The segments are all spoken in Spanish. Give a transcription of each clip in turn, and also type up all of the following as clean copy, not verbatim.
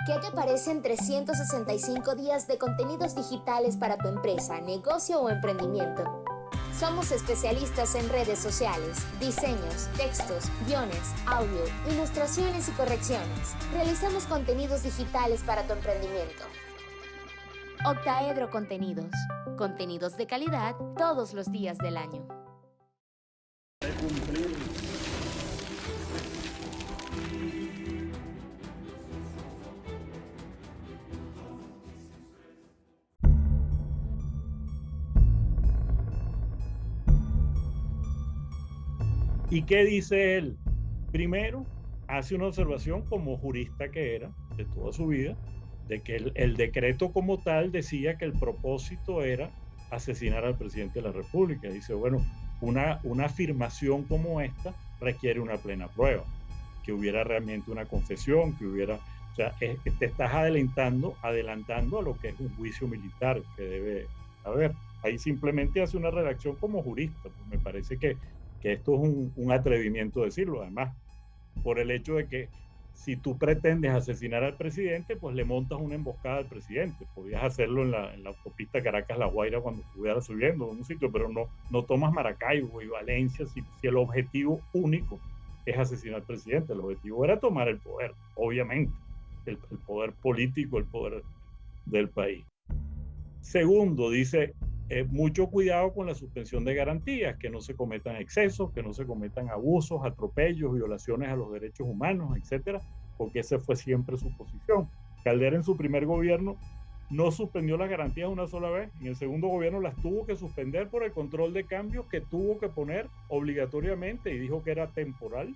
¿Qué te parecen 365 días de contenidos digitales para tu empresa, negocio o emprendimiento? Somos especialistas en redes sociales, diseños, textos, guiones, audio, ilustraciones y correcciones. Realizamos contenidos digitales para tu emprendimiento. Octaedro Contenidos. Contenidos de calidad todos los días del año. ¿Y qué dice él? Primero, hace una observación como jurista que era de toda su vida, de que el decreto como tal decía que el propósito era asesinar al presidente de la República. Dice, bueno, una afirmación como esta requiere una plena prueba, que hubiera realmente una confesión, que hubiera, o sea, te estás adelantando a lo que es un juicio militar que debe haber. Ahí simplemente hace una redacción como jurista, pues me parece que esto es un atrevimiento decirlo, además, por el hecho de que si tú pretendes asesinar al presidente, pues le montas una emboscada al presidente. Podías hacerlo en la autopista Caracas-La Guaira cuando estuviera subiendo en un sitio, pero no tomas Maracaibo y Valencia si el objetivo único es asesinar al presidente. El objetivo era tomar el poder, obviamente, el poder político, el poder del país. Segundo, dice, mucho cuidado con la suspensión de garantías, que no se cometan excesos, que no se cometan abusos, atropellos, violaciones a los derechos humanos, etcétera, porque esa fue siempre su posición. Caldera en su primer gobierno no suspendió las garantías una sola vez, en el segundo gobierno las tuvo que suspender por el control de cambios que tuvo que poner obligatoriamente y dijo que era temporal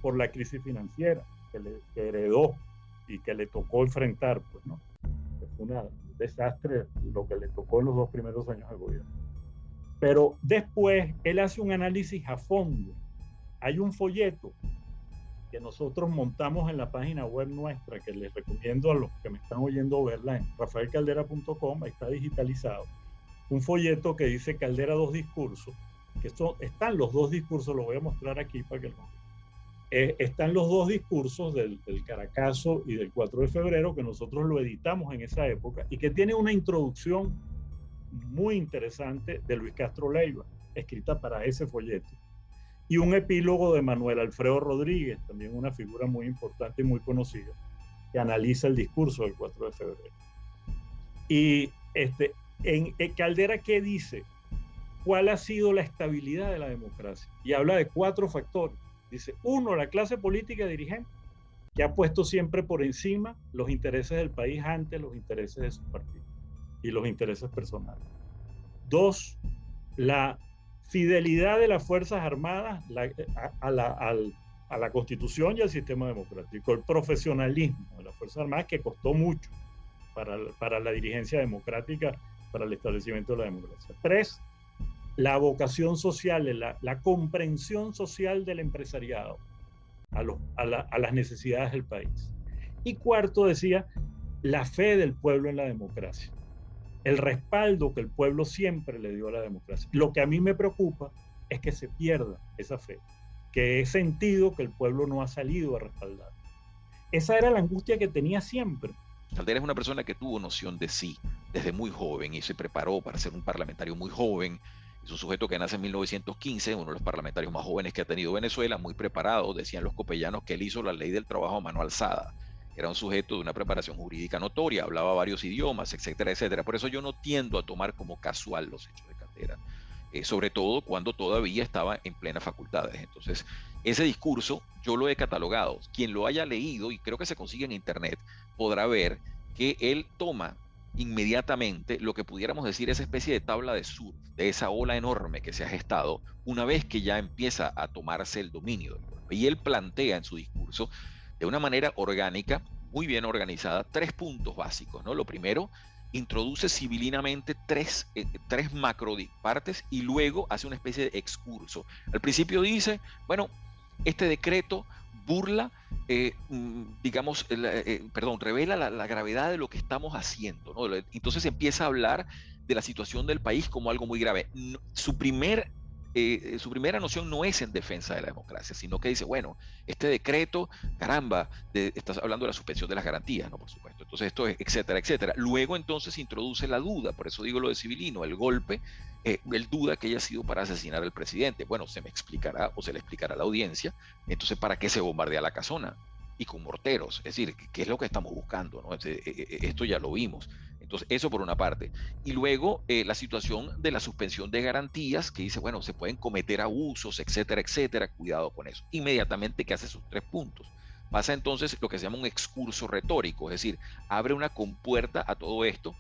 por la crisis financiera que heredó y que le tocó enfrentar, pues, ¿no? Un desastre lo que le tocó en los 2 primeros años de gobierno. Pero después él hace un análisis a fondo. Hay un folleto que nosotros montamos en la página web nuestra, que les recomiendo a los que me están oyendo verla en rafaelcaldera.com, está digitalizado. Un folleto que dice Caldera 2 discursos, que están los 2 discursos, los voy a mostrar aquí para que lo vean. Están los 2 discursos del Caracazo y del 4 de febrero, que nosotros lo editamos en esa época y que tiene una introducción muy interesante de Luis Castro Leiva, escrita para ese folleto, y un epílogo de Manuel Alfredo Rodríguez, también una figura muy importante y muy conocida, que analiza el discurso del 4 de febrero. Y en Caldera, ¿qué dice? ¿Cuál ha sido la estabilidad de la democracia? Y habla de 4 factores. Dice, 1, la clase política dirigente, que ha puesto siempre por encima los intereses del país ante los intereses de sus partidos y los intereses personales. 2, la fidelidad de las Fuerzas Armadas a la Constitución y al sistema democrático, el profesionalismo de las Fuerzas Armadas, que costó mucho para la dirigencia democrática, para el establecimiento de la democracia. 3, la vocación social, la comprensión social del empresariado a las necesidades del país. Y 4, decía, la fe del pueblo en la democracia, el respaldo que el pueblo siempre le dio a la democracia. Lo que a mí me preocupa es que se pierda esa fe, que he sentido que el pueblo no ha salido a respaldar. Esa era la angustia que tenía siempre. Caldera es una persona que tuvo noción de sí desde muy joven y se preparó para ser un parlamentario muy joven. Es un sujeto que nace en 1915, uno de los parlamentarios más jóvenes que ha tenido Venezuela, muy preparado. Decían los copellanos que él hizo la ley del trabajo a mano alzada. Era un sujeto de una preparación jurídica notoria, hablaba varios idiomas, etcétera, etcétera. Por eso yo no tiendo a tomar como casual los hechos de Caldera, sobre todo cuando todavía estaba en plenas facultades. Entonces, ese discurso yo lo he catalogado. Quien lo haya leído, y creo que se consigue en internet, podrá ver que él toma inmediatamente lo que pudiéramos decir esa especie de tabla de surf, de esa ola enorme que se ha gestado una vez que ya empieza a tomarse el dominio del golpe. Y él plantea en su discurso de una manera orgánica, muy bien organizada, 3 puntos básicos, ¿no? Lo primero, introduce civilinamente tres macro partes y luego hace una especie de excurso. Al principio dice, bueno, este decreto burla, revela la gravedad de lo que estamos haciendo, ¿no? Entonces empieza a hablar de la situación del país como algo muy grave. Su primer su primera noción no es en defensa de la democracia, sino que dice, bueno, este decreto, caramba, estás hablando de la suspensión de las garantías, ¿no? Por supuesto. Entonces esto es, etcétera, etcétera. Luego entonces introduce la duda, por eso digo lo de Civilino, el golpe, él duda que haya sido para asesinar al presidente. Bueno, se me explicará o se le explicará a la audiencia, entonces, ¿para qué se bombardea la casona? Y con morteros, es decir, ¿qué es lo que estamos buscando, ¿no? Esto ya lo vimos. Entonces, eso por una parte. Y luego la situación de la suspensión de garantías, que dice, bueno, se pueden cometer abusos, etcétera, etcétera, cuidado con eso. Inmediatamente que hace sus 3 puntos. Pasa entonces lo que se llama un excurso retórico, es decir, abre una compuerta a todo esto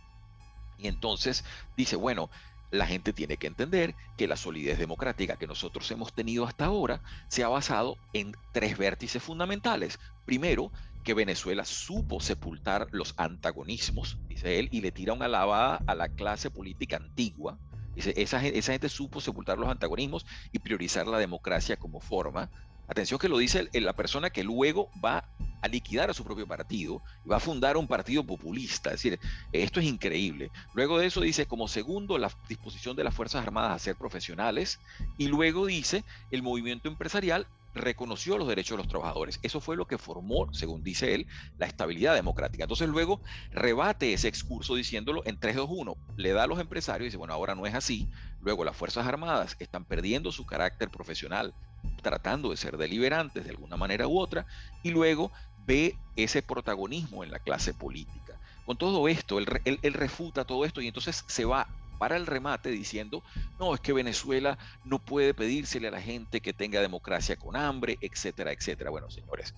y entonces dice, bueno, la gente tiene que entender que la solidez democrática que nosotros hemos tenido hasta ahora se ha basado en 3 vértices fundamentales. Primero, que Venezuela supo sepultar los antagonismos, dice él, y le tira una lavada a la clase política antigua. Dice, esa gente supo sepultar los antagonismos y priorizar la democracia como forma. Atención que lo dice la persona que luego va a liquidar a su propio partido y va a fundar un partido populista. Es decir, esto es increíble. Luego de eso dice, como segundo, la disposición de las Fuerzas Armadas a ser profesionales. Y luego dice, el movimiento empresarial reconoció los derechos de los trabajadores. Eso fue lo que formó, según dice él, la estabilidad democrática. Entonces luego rebate ese excurso diciéndolo en 3-2-1. Le da a los empresarios y dice, bueno, ahora no es así. Luego las Fuerzas Armadas están perdiendo su carácter profesional, tratando de ser deliberantes de alguna manera u otra, y luego ve ese protagonismo en la clase política. Con todo esto, él refuta todo esto y entonces se va para el remate diciendo, no, es que Venezuela no puede pedírsele a la gente que tenga democracia con hambre, etcétera, etcétera. Bueno, señores,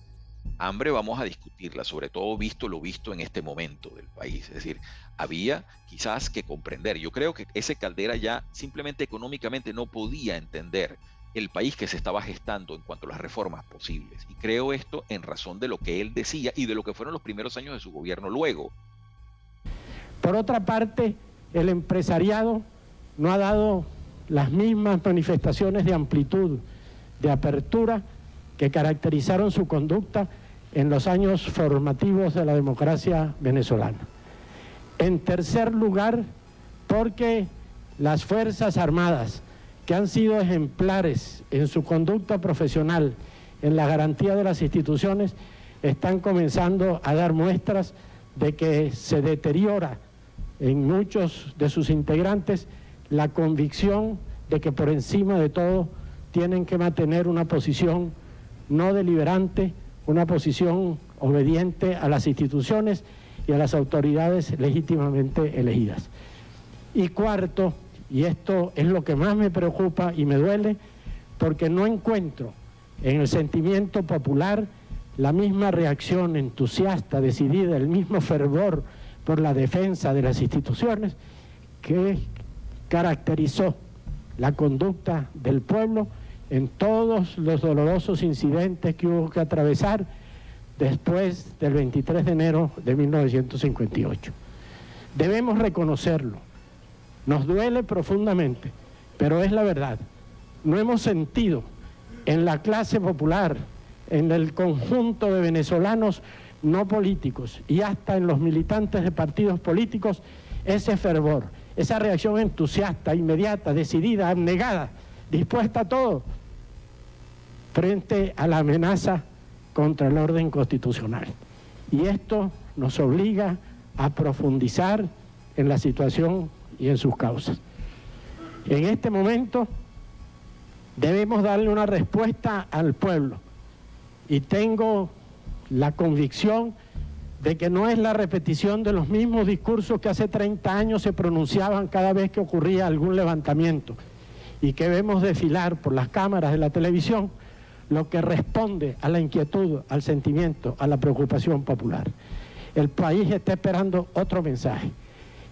hambre vamos a discutirla, sobre todo visto lo visto en este momento del país. Es decir, había quizás que comprender. Yo creo que ese Caldera ya simplemente económicamente no podía entender el país que se estaba gestando en cuanto a las reformas posibles. Y creo esto en razón de lo que él decía y de lo que fueron los primeros años de su gobierno luego. Por otra parte, el empresariado no ha dado las mismas manifestaciones de amplitud, de apertura, que caracterizaron su conducta en los años formativos de la democracia venezolana. En tercer lugar, porque las Fuerzas Armadas, que han sido ejemplares en su conducta profesional, en la garantía de las instituciones, están comenzando a dar muestras de que se deteriora en muchos de sus integrantes la convicción de que por encima de todo tienen que mantener una posición no deliberante, una posición obediente a las instituciones y a las autoridades legítimamente elegidas. Y cuarto, y esto es lo que más me preocupa y me duele, porque no encuentro en el sentimiento popular la misma reacción entusiasta, decidida, el mismo fervor por la defensa de las instituciones que caracterizó la conducta del pueblo en todos los dolorosos incidentes que hubo que atravesar después del 23 de enero de 1958. Debemos reconocerlo. Nos duele profundamente, pero es la verdad. No hemos sentido en la clase popular, en el conjunto de venezolanos no políticos y hasta en los militantes de partidos políticos, ese fervor, esa reacción entusiasta, inmediata, decidida, abnegada, dispuesta a todo, frente a la amenaza contra el orden constitucional. Y esto nos obliga a profundizar en la situación y en sus causas. En este momento debemos darle una respuesta al pueblo y tengo la convicción de que no es la repetición de los mismos discursos que hace 30 años se pronunciaban cada vez que ocurría algún levantamiento y que vemos desfilar por las cámaras de la televisión lo que responde a la inquietud, al sentimiento, a la preocupación popular. El país está esperando otro mensaje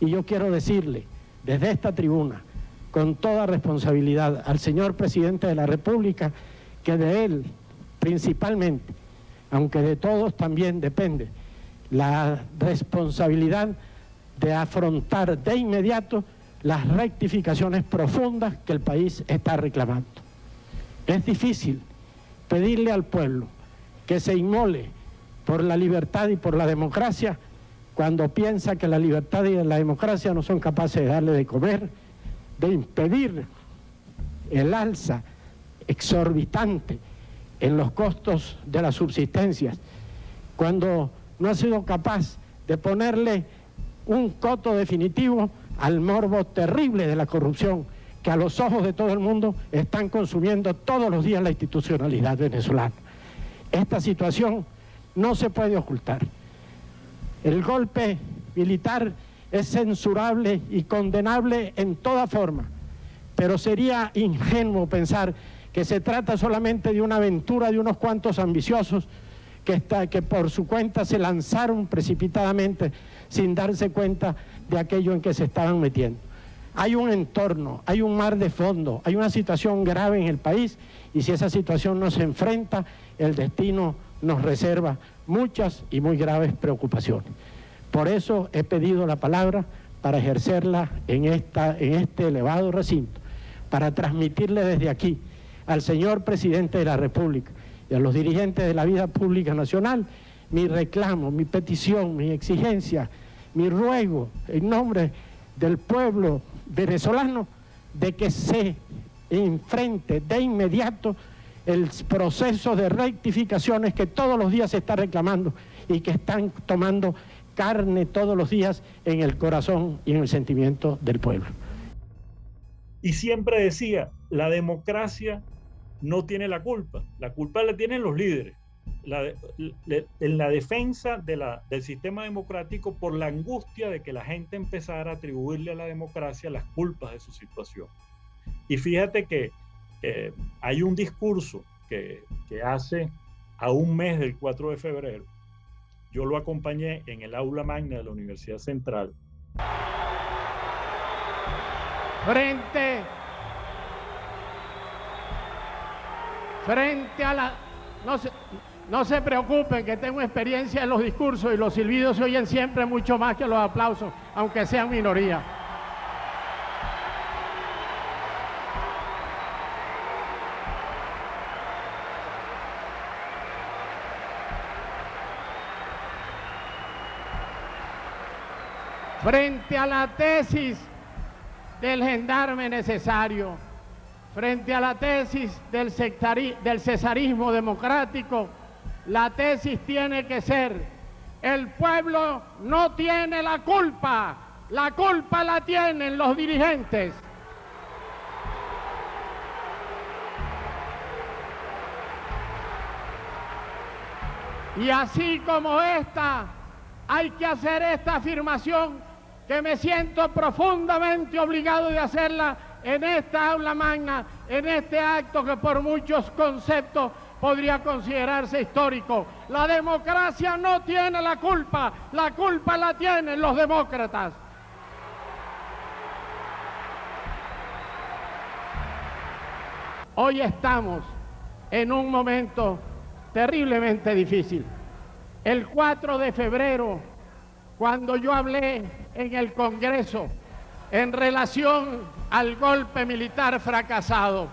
y yo quiero decirle desde esta tribuna con toda responsabilidad al señor Presidente de la República que de él principalmente, aunque de todos también depende la responsabilidad de afrontar de inmediato las rectificaciones profundas que el país está reclamando. Es difícil pedirle al pueblo que se inmole por la libertad y por la democracia cuando piensa que la libertad y la democracia no son capaces de darle de comer, de impedir el alza exorbitante en los costos de las subsistencias, cuando no ha sido capaz de ponerle un coto definitivo al morbo terrible de la corrupción que a los ojos de todo el mundo están consumiendo todos los días la institucionalidad venezolana. Esta situación no se puede ocultar. El golpe militar es censurable y condenable en toda forma, pero sería ingenuo pensar que se trata solamente de una aventura de unos cuantos ambiciosos que por su cuenta se lanzaron precipitadamente sin darse cuenta de aquello en que se estaban metiendo. Hay un entorno, hay un mar de fondo, hay una situación grave en el país, y si esa situación no se enfrenta, el destino nos reserva muchas y muy graves preocupaciones. Por eso he pedido la palabra para ejercerla en este elevado recinto, para transmitirle desde aquí al señor presidente de la República y a los dirigentes de la vida pública nacional mi reclamo, mi petición, mi exigencia, mi ruego en nombre del pueblo venezolano de que se enfrente de inmediato el proceso de rectificaciones que todos los días se está reclamando y que están tomando carne todos los días en el corazón y en el sentimiento del pueblo. Y siempre decía, la democracia no tiene la culpa la tienen los líderes. En la defensa del sistema democrático por la angustia de que la gente empezara a atribuirle a la democracia las culpas de su situación. Y fíjate que hay un discurso que hace a un mes del 4 de febrero, yo lo acompañé en el aula magna de la Universidad Central. Frente a la... No se preocupen, que tengo experiencia en los discursos y los silbidos se oyen siempre mucho más que los aplausos, aunque sean minoría. Frente a la tesis del gendarme necesario, frente a la tesis del cesarismo democrático, la tesis tiene que ser: el pueblo no tiene la culpa la tienen los dirigentes. Y así como esta, hay que hacer esta afirmación que me siento profundamente obligado de hacerla en esta aula magna, en este acto que por muchos conceptos podría considerarse histórico. La democracia no tiene la culpa la tienen los demócratas. Hoy estamos en un momento terriblemente difícil. El 4 de febrero, cuando yo hablé en el Congreso en relación al golpe militar fracasado,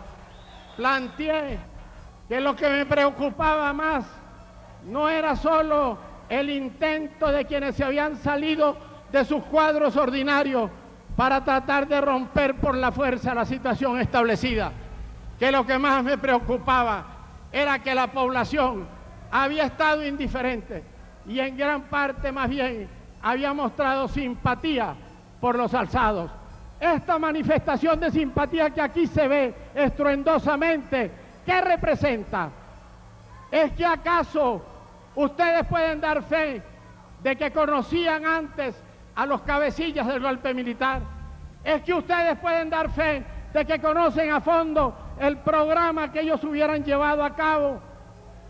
planteé que lo que me preocupaba más no era solo el intento de quienes se habían salido de sus cuadros ordinarios para tratar de romper por la fuerza la situación establecida, que lo que más me preocupaba era que la población había estado indiferente y en gran parte más bien había mostrado simpatía por los alzados. Esta manifestación de simpatía que aquí se ve estruendosamente, ¿qué representa? ¿Es que acaso ustedes pueden dar fe de que conocían antes a los cabecillas del golpe militar? ¿Es que ustedes pueden dar fe de que conocen a fondo el programa que ellos hubieran llevado a cabo?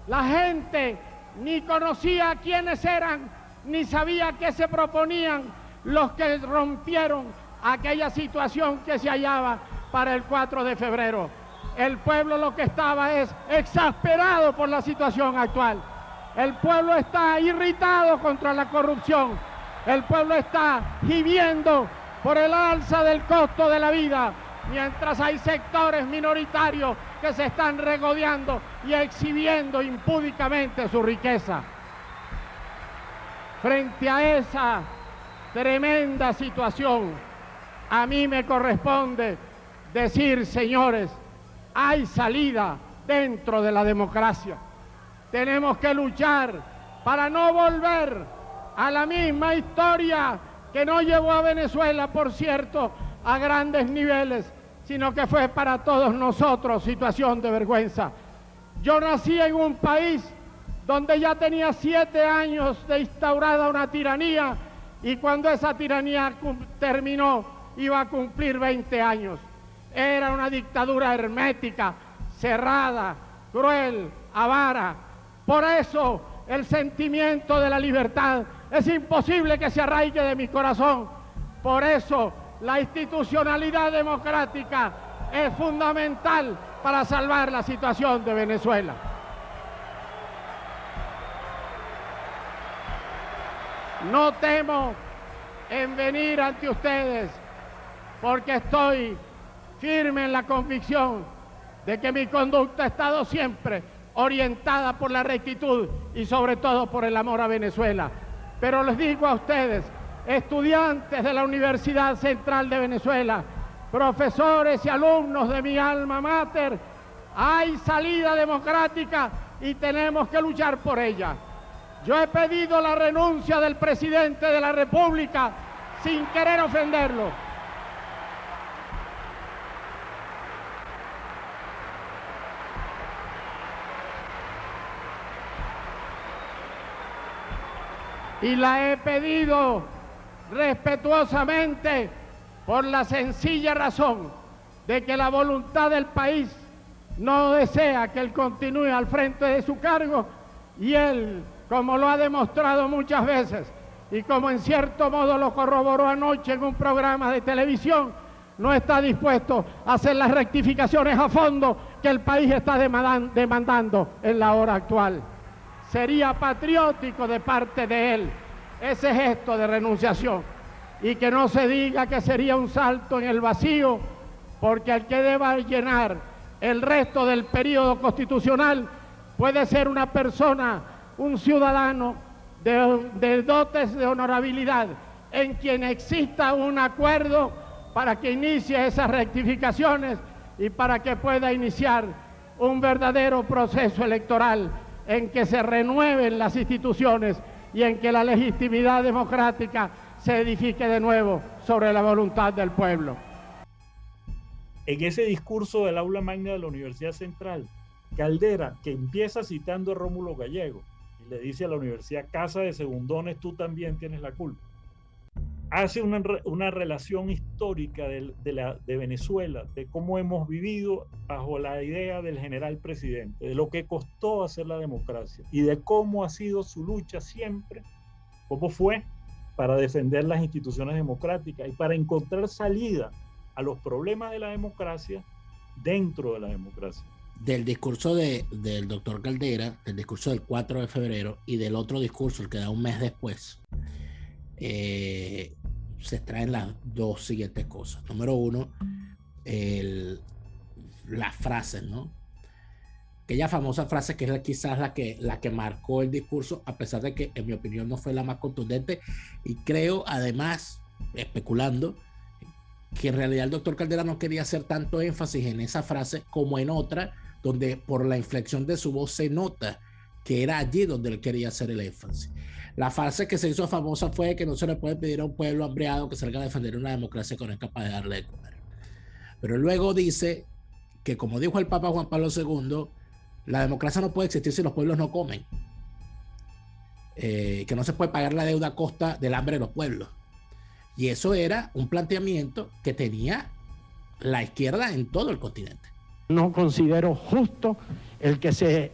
La gente ni conocía quiénes eran, ni sabía qué se proponían los que rompieron aquella situación que se hallaba para el 4 de febrero. El pueblo lo que estaba es exasperado por la situación actual. El pueblo está irritado contra la corrupción. El pueblo está gimiendo por el alza del costo de la vida, mientras hay sectores minoritarios que se están regodeando y exhibiendo impúdicamente su riqueza. Frente a esa tremenda situación, a mí me corresponde decir, señores, hay salida dentro de la democracia. Tenemos que luchar para no volver a la misma historia que no llevó a Venezuela, por cierto, a grandes niveles, sino que fue para todos nosotros situación de vergüenza. Yo nací en un país donde ya tenía 7 años de instaurada una tiranía, y cuando esa tiranía terminó iba a cumplir 20 años. Era una dictadura hermética, cerrada, cruel, avara. Por eso el sentimiento de la libertad es imposible que se arraigue de mi corazón. Por eso la institucionalidad democrática es fundamental para salvar la situación de Venezuela. No temo en venir ante ustedes porque estoy firme en la convicción de que mi conducta ha estado siempre orientada por la rectitud y sobre todo por el amor a Venezuela. Pero les digo a ustedes, estudiantes de la Universidad Central de Venezuela, profesores y alumnos de mi alma mater, hay salida democrática y tenemos que luchar por ella. Yo he pedido la renuncia del presidente de la República sin querer ofenderlo. Y la he pedido respetuosamente por la sencilla razón de que la voluntad del país no desea que él continúe al frente de su cargo, y él, como lo ha demostrado muchas veces y como en cierto modo lo corroboró anoche en un programa de televisión, no está dispuesto a hacer las rectificaciones a fondo que el país está demandando en la hora actual. Sería patriótico de parte de él ese gesto de renunciación, y que no se diga que sería un salto en el vacío, porque el que deba llenar el resto del periodo constitucional puede ser una persona, un ciudadano de dotes de honorabilidad, en quien exista un acuerdo para que inicie esas rectificaciones y para que pueda iniciar un verdadero proceso electoral en que se renueven las instituciones y en que la legitimidad democrática se edifique de nuevo sobre la voluntad del pueblo. En ese discurso del aula magna de la Universidad Central, Caldera, que empieza citando a Rómulo Gallego y le dice a la universidad: casa de segundones, tú también tienes la culpa, hace una relación histórica de Venezuela, de cómo hemos vivido bajo la idea del general presidente, de lo que costó hacer la democracia y de cómo ha sido su lucha siempre, cómo fue para defender las instituciones democráticas y para encontrar salida a los problemas de la democracia dentro de la democracia. Del discurso del doctor Caldera, del discurso del 4 de febrero y del otro discurso, el que da un mes después, se extraen las dos siguientes cosas. Número uno, las frases, ¿no? Aquella famosa frase que es quizás la que marcó el discurso, a pesar de que en mi opinión no fue la más contundente, y creo además, especulando, que en realidad el doctor Caldera no quería hacer tanto énfasis en esa frase como en otra, donde por la inflexión de su voz se nota que era allí donde él quería hacer el énfasis. La frase que se hizo famosa fue que no se le puede pedir a un pueblo hambriado que salga a defender una democracia que no es capaz de darle de comer. Pero luego dice que, como dijo el Papa Juan Pablo II, la democracia no puede existir si los pueblos no comen. Que no se puede pagar la deuda a costa del hambre de los pueblos. Y eso era un planteamiento que tenía la izquierda en todo el continente. No considero justo el que se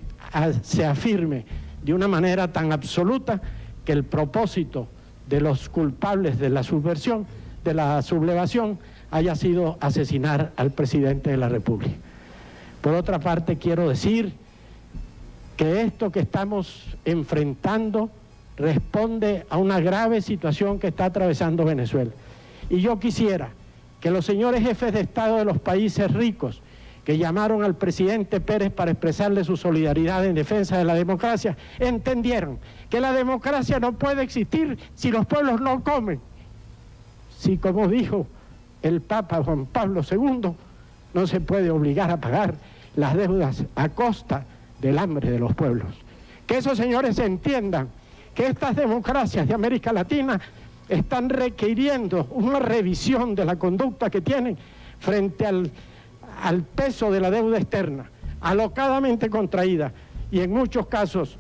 afirme de una manera tan absoluta que el propósito de los culpables de la subversión, de la sublevación, haya sido asesinar al presidente de la República. Por otra parte, quiero decir que esto que estamos enfrentando responde a una grave situación que está atravesando Venezuela. Y yo quisiera que los señores jefes de Estado de los países ricos que llamaron al presidente Pérez para expresarle su solidaridad en defensa de la democracia, entendieron que la democracia no puede existir si los pueblos no comen. Si, como dijo el Papa Juan Pablo II, no se puede obligar a pagar las deudas a costa del hambre de los pueblos. Que esos señores entiendan que estas democracias de América Latina están requiriendo una revisión de la conducta que tienen frente al peso de la deuda externa, alocadamente contraída y en muchos casos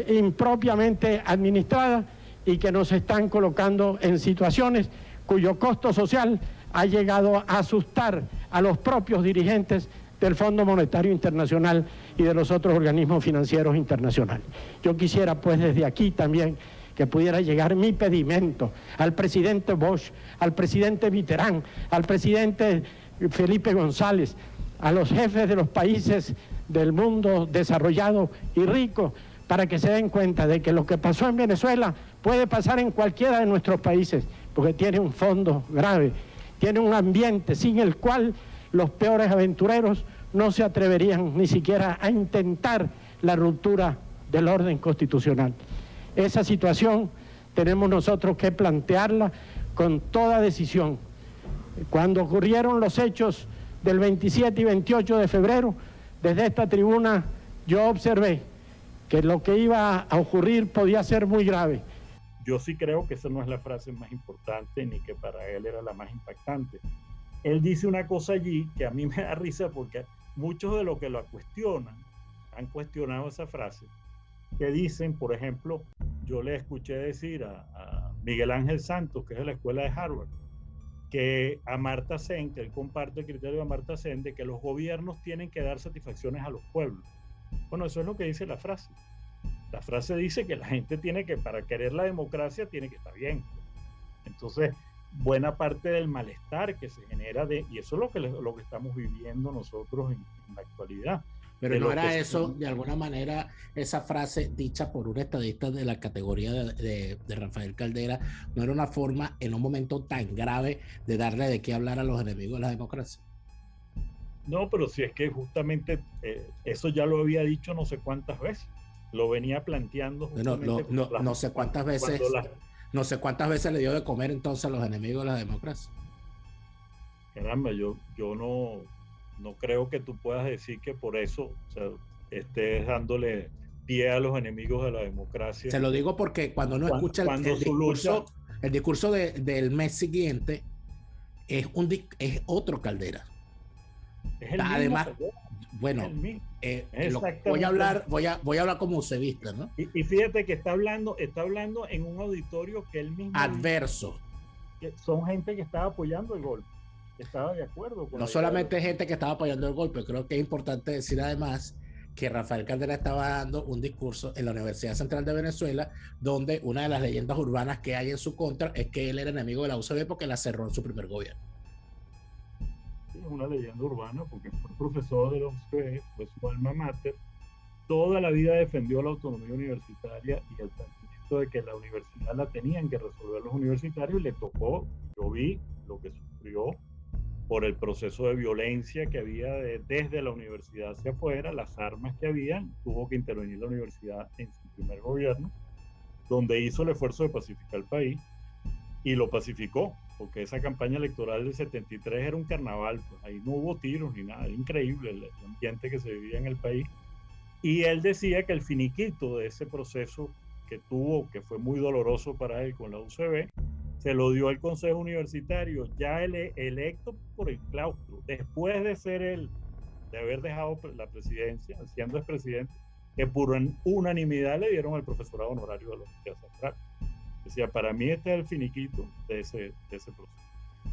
impropiamente administrada, y que nos están colocando en situaciones cuyo costo social ha llegado a asustar a los propios dirigentes del Fondo Monetario Internacional y de los otros organismos financieros internacionales. Yo quisiera pues desde aquí también que pudiera llegar mi pedimento al presidente Bosch, al presidente Mitterrand, al presidente Felipe González, a los jefes de los países del mundo desarrollado y rico, para que se den cuenta de que lo que pasó en Venezuela puede pasar en cualquiera de nuestros países, porque tiene un fondo grave, tiene un ambiente sin el cual los peores aventureros no se atreverían ni siquiera a intentar la ruptura del orden constitucional. Esa situación tenemos nosotros que plantearla con toda decisión. Cuando ocurrieron los hechos del 27 y 28 de febrero, desde esta tribuna yo observé que lo que iba a ocurrir podía ser muy grave. Yo sí creo que esa no es la frase más importante, ni que para él era la más impactante. Él dice una cosa allí que a mí me da risa, porque muchos de los que lo cuestionan han cuestionado esa frase, que dicen, por ejemplo, yo le escuché decir a Miguel Ángel Santos, que es de la escuela de Harvard, que a Amartya Sen, que él comparte el criterio de Amartya Sen, de que los gobiernos tienen que dar satisfacciones a los pueblos. Bueno, eso es lo que dice la frase. La frase dice que la gente tiene que, para querer la democracia, tiene que estar bien. Entonces, buena parte del malestar que se genera y eso es lo que estamos viviendo nosotros en la actualidad. Pero no era eso, de alguna manera, esa frase dicha por un estadista de la categoría de Rafael Caldera, no era una forma en un momento tan grave de darle de qué hablar a los enemigos de la democracia. No, pero si es que justamente eso ya lo había dicho no sé cuántas veces, lo venía planteando justamente. No sé cuántas veces, no sé cuántas veces le dio de comer entonces a los enemigos de la democracia. Caramba, yo no creo que tú puedas decir que por eso, o sea, estés dándole pie a los enemigos de la democracia. Se lo digo porque cuando uno escucha el discurso del mes siguiente, es otro Caldera. Es el Además, mismo, bueno, voy a hablar como usevista, ¿no? Y fíjate que está hablando en un auditorio que él mismo adverso. Que son gente que estaba apoyando el golpe, que estaba de acuerdo con no solamente gente que estaba apoyando el golpe, creo que es importante decir además que Rafael Caldera estaba dando un discurso en la Universidad Central de Venezuela, donde una de las leyendas urbanas que hay en su contra es que él era enemigo de la UCB porque la cerró en su primer gobierno. Es una leyenda urbana porque fue profesor de la UCB, fue su alma mater, toda la vida defendió la autonomía universitaria y el planteamiento de que la universidad la tenían que resolver los universitarios, y le tocó, yo vi lo que sufrió por el proceso de violencia que había desde la universidad hacia afuera, las armas que habían, tuvo que intervenir la universidad en su primer gobierno, donde hizo el esfuerzo de pacificar el país, y lo pacificó, porque esa campaña electoral del 73 era un carnaval, pues ahí no hubo tiros ni nada, era increíble el ambiente que se vivía en el país, y él decía que el finiquito de ese proceso que tuvo, que fue muy doloroso para él con la UCB, se lo dio al Consejo Universitario, ya electo por el claustro, después de ser él, de haber dejado la presidencia, siendo expresidente, que por unanimidad le dieron el profesorado honorario de la Universidad Central. Decía, para mí este es el finiquito de ese proceso.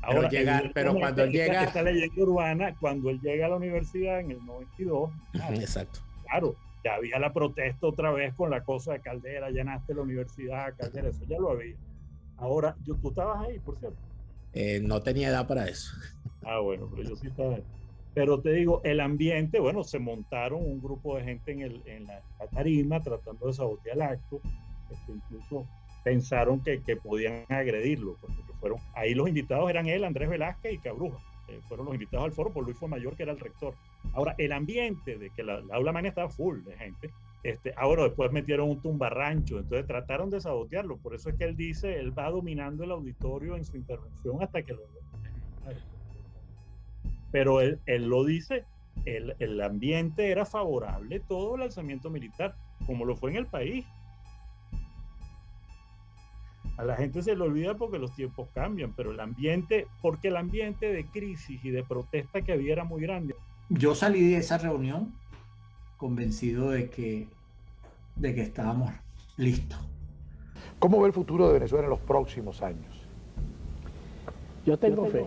Ahora, pero cuando él llega... Esta leyenda urbana, cuando él llega a la universidad en el 92, exacto. Claro, ya había la protesta otra vez con la cosa de Caldera, llenaste la universidad, Caldera, eso ya lo había. Ahora, tú estabas ahí, por cierto. No tenía edad para eso. Bueno, pero yo sí estaba ahí. Pero te digo, el ambiente, bueno, se montaron un grupo de gente en la tarima tratando de sabotear el acto, incluso pensaron que podían agredirlo, porque fueron, ahí los invitados eran él, Andrés Velázquez y Cabruja, fueron los invitados al foro por Luis Fuenmayor, que era el rector. Ahora, el ambiente de que la aula magna estaba full de gente, ahora después metieron un tumbarrancho, entonces trataron de sabotearlo, por eso es que él dice, él va dominando el auditorio en su intervención hasta que lo... Pero él lo dice, el ambiente era favorable, todo el alzamiento militar, como lo fue en el país. A la gente se le olvida porque los tiempos cambian, pero porque el ambiente de crisis y de protesta que había era muy grande. Yo salí de esa reunión convencido de que estábamos listos. ¿Cómo ve el futuro de Venezuela en los próximos años? Yo tengo fe.